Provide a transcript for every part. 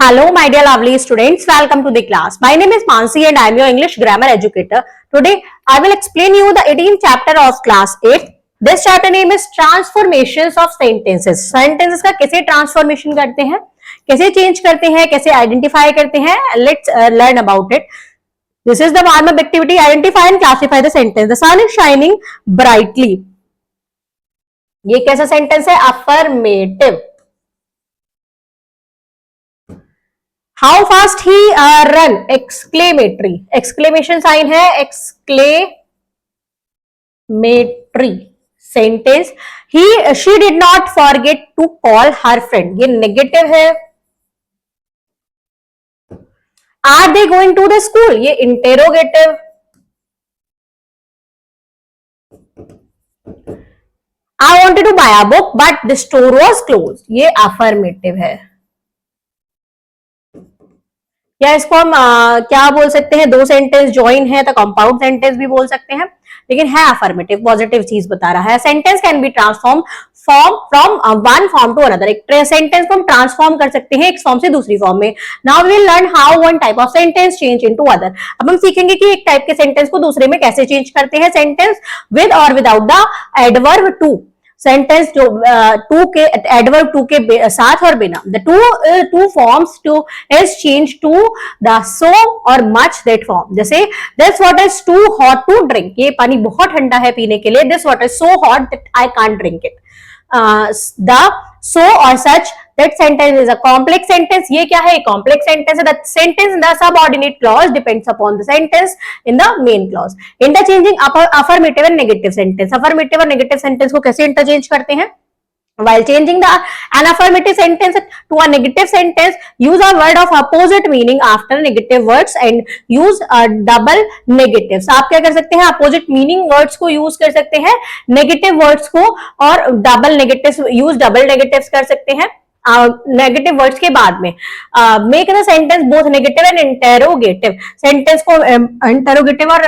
Hello, my dear lovely students. Welcome to the class. My name is Mansi and I am your English grammar educator. Today, I will explain you the 18th chapter of class 8. This chapter name is Transformations of Sentences. Sentences का कैसे transformation करते हैं, कैसे change करते हैं, कैसे identify करते हैं. Let's learn about it. This is the warm-up activity. Identify and classify the sentence. The sun is shining brightly. ये कैसा सेंटेंस है? Affirmative. How fast he run? Exclamatory. Exclamation sign है exclamatory sentence. She did not forget to call her friend. ये negative है. Are they going to the school? ये interrogative. I wanted to buy a book but the store was closed. ये affirmative है. या इसको हम क्या बोल सकते हैं, दो सेंटेंस ज्वाइन है तो कंपाउंड सेंटेंस भी बोल सकते हैं, लेकिन है अफर्मेटिव, पॉजिटिव चीज बता रहा है. Sentence can be transform from one form to another. एक सेंटेंस को हम ट्रांसफॉर्म कर सकते हैं एक फॉर्म से दूसरी फॉर्म में. Now we will learn how one type of sentence change into other. अब हम सीखेंगे कि एक टाइप के सेंटेंस को दूसरे में कैसे चेंज करते हैं. सेंटेंस विद और without the adverb too. Sentence जो टू के एडवर्ब टू के साथ और बिना. The too forms to is change to the so और मच दैट फॉर्म. जैसे this water is too hot to drink. ये पानी बहुत ठंडा है पीने के लिए. This water is so hot that I can't drink it. The so और such that sentence is a complex sentence. ये क्या है? complex sentence. The sentence in the subordinate clause depends upon the sentence in the main clause. Interchanging affirmative and negative sentence. affirmative और negative sentence को कैसे interchange करते हैं? While changing an affirmative sentence to a negative sentence, use a word of opposite meaning after negative words and use a double negatives. आप क्या कर सकते हैं? opposite meaning words को use कर सकते हैं, negative words को, और double negatives use double negatives कर सकते हैं नेगेटिव वर्ड्स के बाद में. Make the sentence both negative and interrogative. Sentence को इंटेरोगेटिव और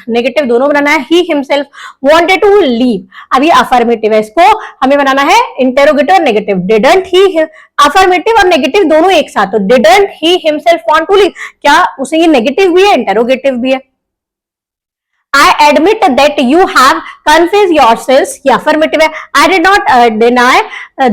नेगेटिव दोनों बनाना है. He himself wanted to leave. अभी अफर्मेटिव है, इसको हमें बनाना है इंटेरोगेटिव और नेगेटिव. डिडंट ही, अफर्मेटिव और नेगेटिव दोनों एक साथ. तो didn't he himself want to leave, क्या उसे ये नेगेटिव भी है इंटेरोगेटिव भी है. I admit that you have confessed yourselves. ये affirmative है. I did not deny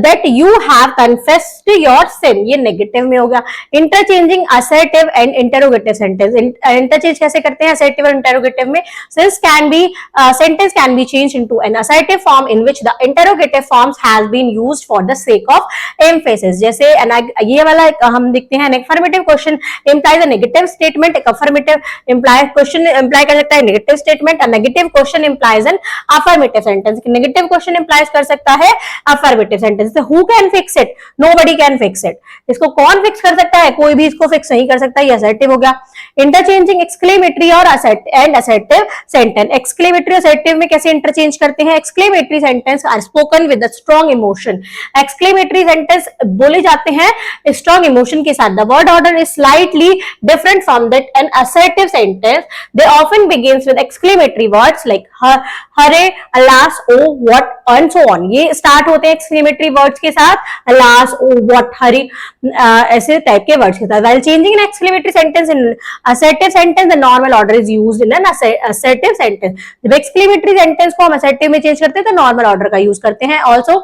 that you have confessed your sin. ये negative में हो गया. Interchanging assertive and interrogative sentence. Interchange कैसे करते हैं assertive और interrogative में? Sentence can be changed into an assertive form in which the interrogative forms has been used for the sake of emphasis. जैसे ये वाला हम देखते हैं, an affirmative question implies a negative statement. एक affirmative question imply कर सकता है negative statement. A negative question implies an affirmative sentence. Negative question implies कर सकता है affirmative sentence. So who can fix it? Nobody can fix it. इसको कौन fix कर सकता है? कोई भी इसको fix नहीं कर सकता. ये assertive हो गया. Interchanging exclamatory और assertive sentence. Exclamatory और assertive में कैसे interchange करते हैं? Exclamatory sentence are spoken with a strong emotion. Exclamatory sentence बोले जाते हैं strong emotion के साथ. The word order is slightly different from that. An assertive sentence, they often begins with exclamatory words like hurry, alas, oh, what, and so on. ये start होते हैं exclamatory words के साथ, alas, oh, what, hurry, ऐसे type के words के साथ. While changing an exclamatory sentence in assertive sentence, the normal order is used in an assertive sentence. जब exclamatory sentence को हम assertive में change करते हैं तो normal order का use करते हैं. Also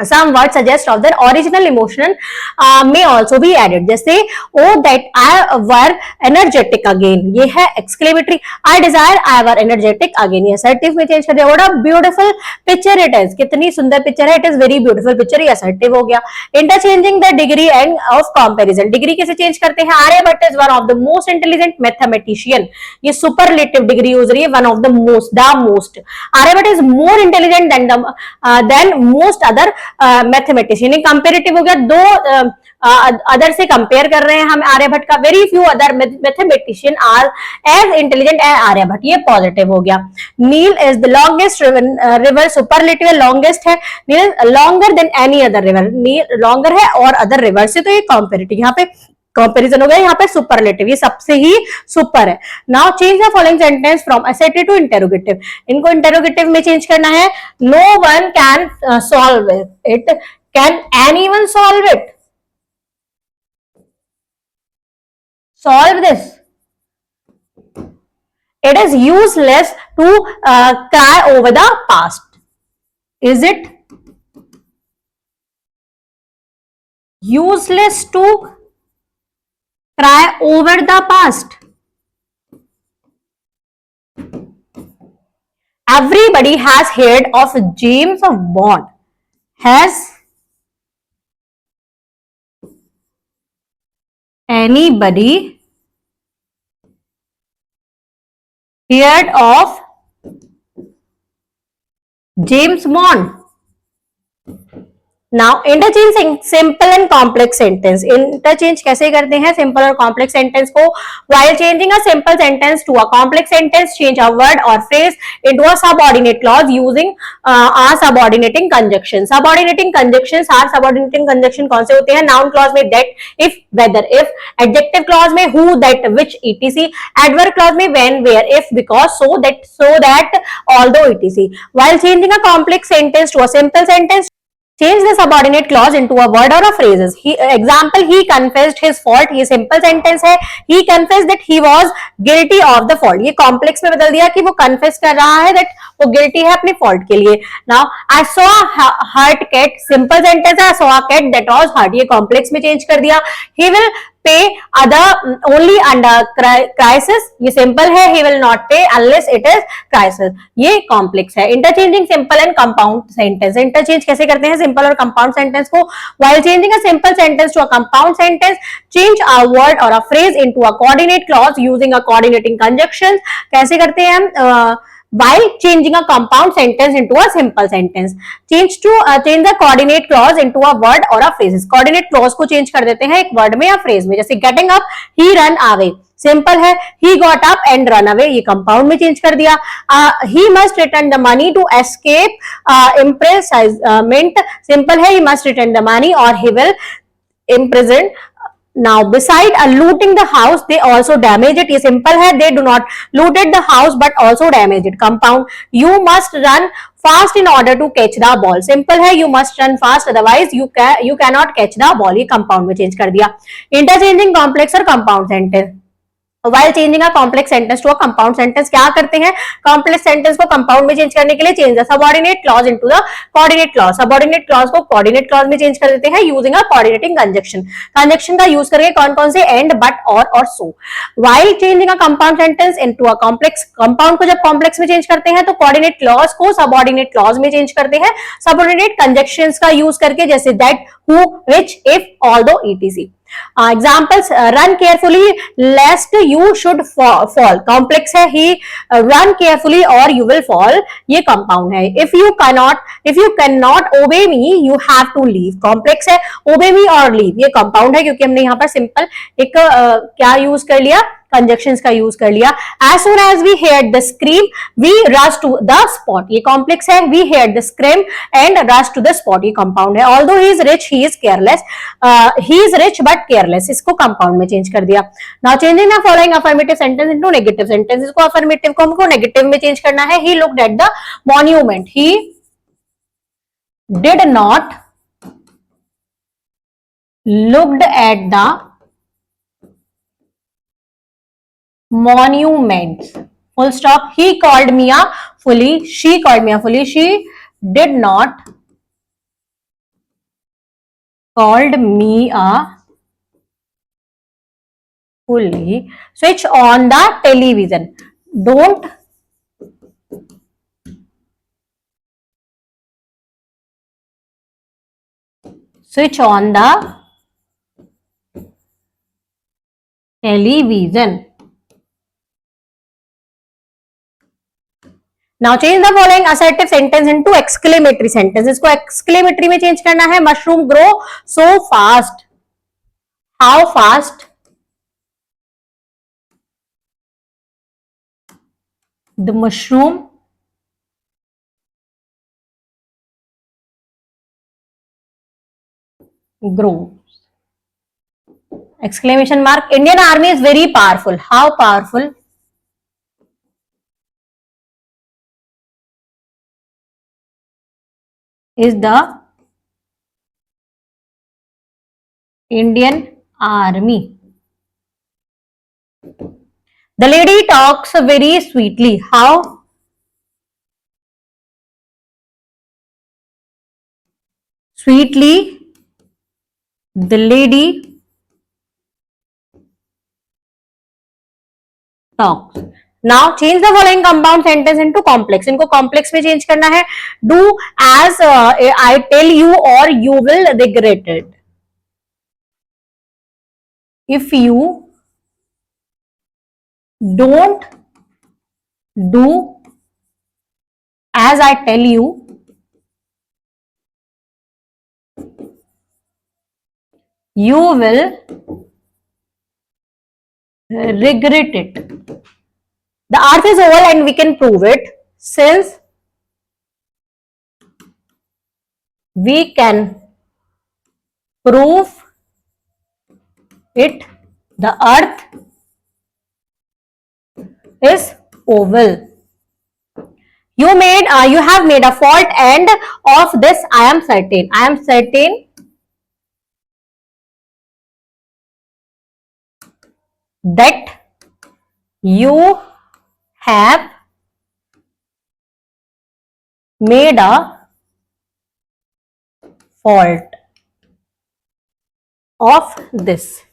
some words suggest of their original emotion may also be added. जैसे oh that I were energetic again, ये है exclamatory. I desire I were energetic again, ये assertive में change कर दिया. What a beautiful picture it is, कितनी सुंदर picture है. It is very beautiful picture, ये assertive हो गया. Interchanging the degree and of comparison. Degree कैसे change करते हैं? Aryabhata is one of the most intelligent mathematician. ये superlative डिग्री यूज रही है, one of the most. Aryabhata is more intelligent than most other mathematician. Comparative हो गया, दो अदर से कंपेयर कर रहे हैं हम आर्यभट्ट का. Very few other mathematician are as intelligent as Aryabhata, ये पॉजिटिव हो गया. Nile is the longest river. Superlative longest है. Nile is longer than any other river. Nile longer है और अदर रिवर से, तो ये कंपेरेटिव. यहाँ पे कंपैरिजन हो गया, यहाँ पे सुपरलेटिव, ये सबसे ही सुपर है. Now change the following sentence from assertive to interrogative. इनको इंटेरोगेटिव में चेंज करना है. No one can solve it, can anyone solve it. solve this. It is useless to cry over the past. Is it useless to cry over the past? Everybody has heard of James Bond. Has anybody heard of James Bond? Now interchange simple and complex sentence. Interchange कैसे करते हैं simple और complex sentence को? While changing a simple sentence to a complex sentence, change a word or phrase into a subordinate clause using a subordinating conjunction. Subordinating conjunction, or subordinating conjunction कौन से होते हैं? Noun clause में that, if, whether, if. Adjective clause में who, that, which, ETC. Adverb clause में when, where, if, because, so that, although, etc. While changing a complex sentence to a simple sentence, change the subordinate clause into a word or a phrases. Example, he confessed his fault. ये simple sentence है. He confessed that he was guilty of the fault. ये complex में बदल दिया कि वो confess कर रहा है that वो guilty है अपने fault के लिए. Now I saw a hurt cat. Simple sentence है. I saw a cat that was hurt. ये complex में change कर दिया. He will pay only under crisis. ये simple है. He will not pay unless it is crisis. ये complex है. Interchanging simple and compound sentence. Interchange कैसे करते हैं सिंपल और कंपाउंड सेंटेंस को? while changing a simple sentence to a compound sentence, change a word or a phrase into a coordinate clause using a coordinating conjunctions. कैसे करते हैं हम? While changing a compound sentence into a simple sentence, change the coordinate clause into a word or a phrase. coordinate clause को change कर देते हैं एक word में या phrase में. जैसे getting up, he run away. Simple है. he got up and run away. ये कंपाउंड में चेंज कर दिया. he must return the money to escape imprisonment. Simple है. he must return the money or he will imprison. Now beside looting the house, they also damage it. ये simple है. they do not looted the house but also damage it. compound, you must run fast in order to catch the ball. simple है. you must run fast otherwise you cannot catch the ball. ये compound में change कर दिया. interchanging complex और compound sentence. while changing a complex sentence to a compound sentence, क्या करते हैं? complex sentence को compound में change करने के लिए change the subordinate clause into the coordinate clause. subordinate clause को coordinate clause में change कर देते हैं using a coordinating conjunction. conjunction का use करके कौन कौन से? and, but, or so. while changing a compound sentence into a complex, compound को जब complex में change करते हैं तो coordinate clause को subordinate clause में change करते हैं subordinate conjunctions का use करके, जैसे that, who, which, if, although, etc. examples, run carefully lest you should fall. complex है. he run carefully or you will fall. ये compound है. if you cannot obey me you have to leave. complex है. obey me or leave ये compound है क्योंकि हमने यहाँ पर simple एक क्या use कर लिया? conjunctions का use कर लिया. as soon as we heard the scream we rushed to the spot. ये complex है. we heard the scream and rushed to the spot. ये compound है. although he is rich he is careless. he is rich but careless. इसको compound में change कर दिया. now changing the following affirmative sentence into negative sentence. इसको affirmative को हमको negative में change करना है. he looked at the monument. he did not looked at the monuments. full stop. he called me a fool. she called me a fool. she did not called me a fool. switch on the television. don't switch on the television. now change the following assertive sentence into exclamatory sentence. इसको exclamatory में change करना है. mushroom grow so fast. how fast the mushroom grows. exclamation mark. Indian army is very powerful. how powerful is the Indian army? The lady talks very sweetly. How? Sweetly, the lady talks. Now change the following compound sentence into complex. इनको complex में change करना है. Do as I tell you or you will regret it. If you don't do as I tell you, you will regret it. The earth is oval and we can prove it since we can prove it. The earth is oval. You have made a fault, and of this I am certain. I am certain that you have made a fault of this.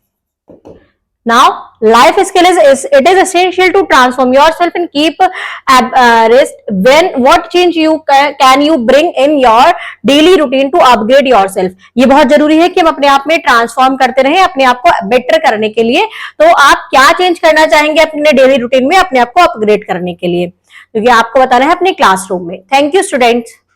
Now, life skill is it is essential to transform yourself and keep rest. When what change you can you bring in your daily routine to upgrade yourself? ये बहुत जरूरी है कि हम अपने आप में transform करते रहें अपने आप को बेटर करने के लिए. तो आप क्या चेंज करना चाहेंगे अपने डेली रूटीन में अपने आप को अपग्रेड करने के लिए, क्योंकि आपको बताना है अपने क्लासरूम में. Thank you students.